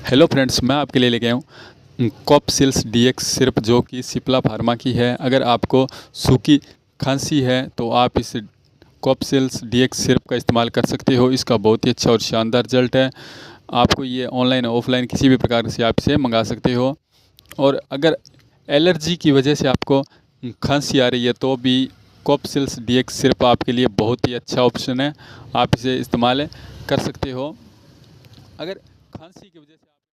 Hello friends, मैं आपके लिए लेके आया हूँ कॉपसिल्स डीएक्स सिरप, जो कि सिप्ला फार्मा की है। अगर आपको सूखी खांसी है तो आप इस कॉपसिल्स डीएक्स सिरप का इस्तेमाल कर सकते हो। इसका बहुत ही अच्छा और शानदार रिजल्ट है। आपको ये ऑनलाइन ऑफलाइन किसी भी प्रकार से आप इसे मंगा सकते हो। और अगर एलर्जी की वजह से आपको खांसी आ रही है तो भी कॉपसिल्स डीएक्स सिरप आपके लिए बहुत ही अच्छा ऑप्शन है। आप इसे इस्तेमाल कर सकते हो। अगर खांसी की वजह से